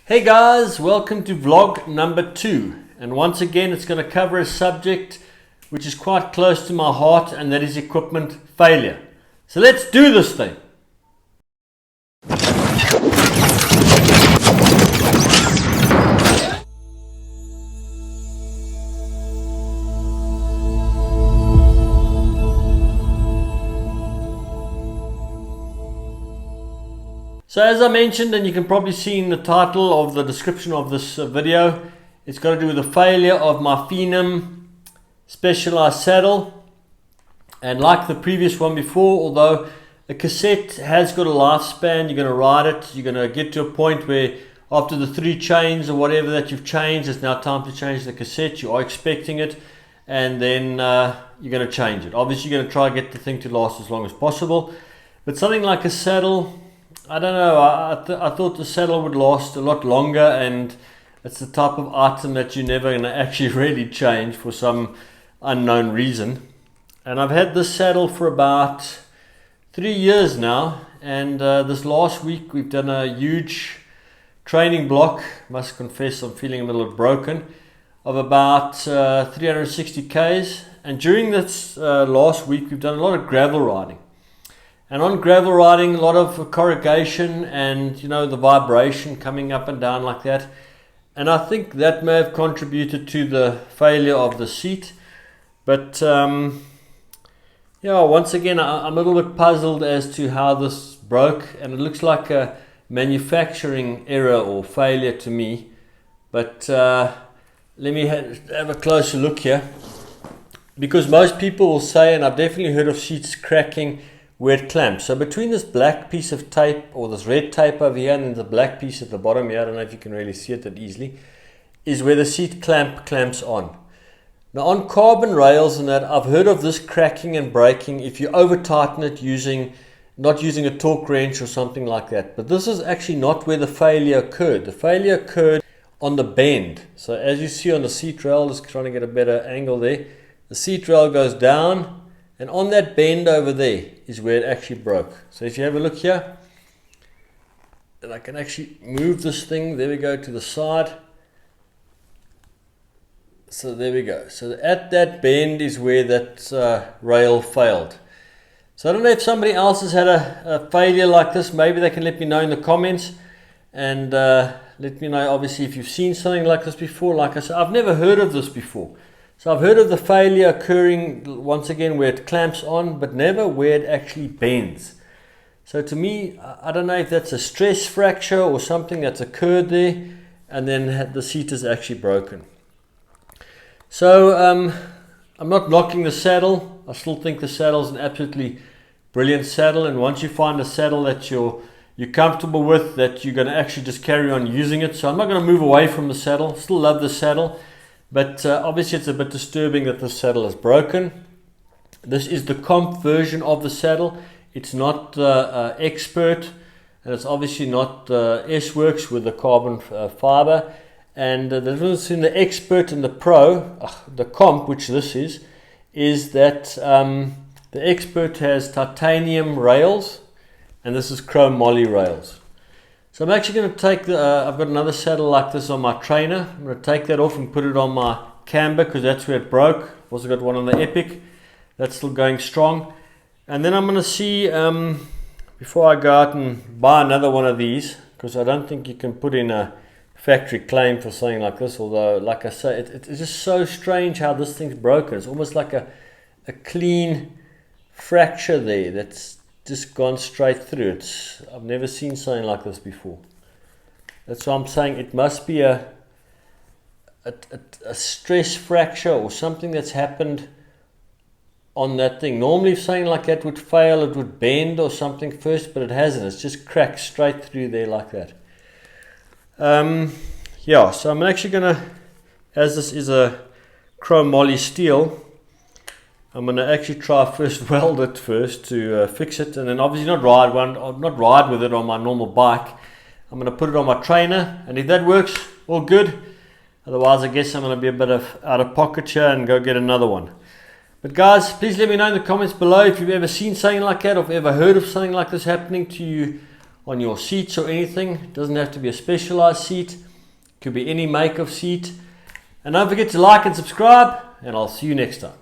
Hey guys, welcome to vlog number 2, and once again it's going to cover a subject which is quite close to my heart, and that is equipment failure. So let's do this thing. So as I mentioned, and you can probably see in the title of the description of this video, it's got to do with the failure of my Phenom Specialized saddle. And like the previous one before, although a cassette has got a lifespan, you're going to ride it, you're going to get to a point where after the 3 chains or whatever that you've changed, it's now time to change the cassette. You are expecting it, and then you're going to change it. Obviously you're going to try and get the thing to last as long as possible. But something like a saddle, I don't know, I thought the saddle would last a lot longer, and it's the type of item that you're never going to actually really change for some unknown reason. And I've had this saddle for about 3 years now, and this last week we've done a huge training block, must confess I'm feeling a little broken, of about 360 Ks. And during this last week we've done a lot of gravel riding. And on gravel riding, a lot of corrugation and, you know, the vibration coming up and down like that. And I think that may have contributed to the failure of the seat. But, yeah, once again, I'm a little bit puzzled as to how this broke. And it looks like a manufacturing error or failure to me. But let me have a closer look here. Because most people will say, and I've definitely heard of seats cracking where it clamps. So between this black piece of tape, or this red tape over here, and then the black piece at the bottom here, I don't know if you can really see it that easily, is where the seat clamps on. Now on carbon rails and that, I've heard of this cracking and breaking if you over tighten it not using a torque wrench or something like that. But this is actually not where the failure occurred. The failure occurred on the bend. So as you see on the seat rail, just trying to get a better angle there, the seat rail goes down, and on that bend over there is where it actually broke. So if you have a look here, and I can actually move this thing, there we go, to the side. So there we go. So at that bend is where that rail failed. So I don't know if somebody else has had a failure like this. Maybe they can let me know in the comments, and let me know obviously if you've seen something like this before. Like I said, I've never heard of this before. So I've heard of the failure occurring, once again, where it clamps on, but never where it actually bends. So to me, I don't know if that's a stress fracture or something that's occurred there, and then the seat is actually broken. So I'm not knocking the saddle. I still think the saddle is an absolutely brilliant saddle, and once you find a saddle that you're comfortable with, that you're going to actually just carry on using it. So I'm not going to move away from the saddle. Still love the saddle. But obviously it's a bit disturbing that the saddle is broken. This is the comp version of the saddle. It's not expert, and it's obviously not S-Works with the carbon fiber. And the difference between the expert and the pro, the comp, which this is that the expert has titanium rails, and this is chrome moly rails. So I'm actually going to take I've got another saddle like this on my trainer. I'm going to take that off and put it on my camber, because that's where it broke. I've also got one on the Epic. That's still going strong. And then I'm going to see, before I go out and buy another one of these, because I don't think you can put in a factory claim for something like this. Although, like I say, it's just so strange how this thing's broken. It's almost like a clean fracture there that's just gone straight through. I've never seen something like this before. That's why I'm saying it must be a stress fracture or something that's happened on that thing. Normally if something like that would fail, it would bend or something first, but it hasn't. It's just cracked straight through there like that. Yeah, so I'm actually gonna, as this is a chrome moly steel, I'm going to actually try first weld it first to fix it, and then obviously not ride with it on my normal bike. I'm going to put it on my trainer, and if that works, all good. Otherwise, I guess I'm going to be a bit out of pocket here and go get another one. But guys, please let me know in the comments below if you've ever seen something like that, or if you've ever heard of something like this happening to you on your seats or anything. It doesn't have to be a Specialized seat. It could be any make of seat. And don't forget to like and subscribe, and I'll see you next time.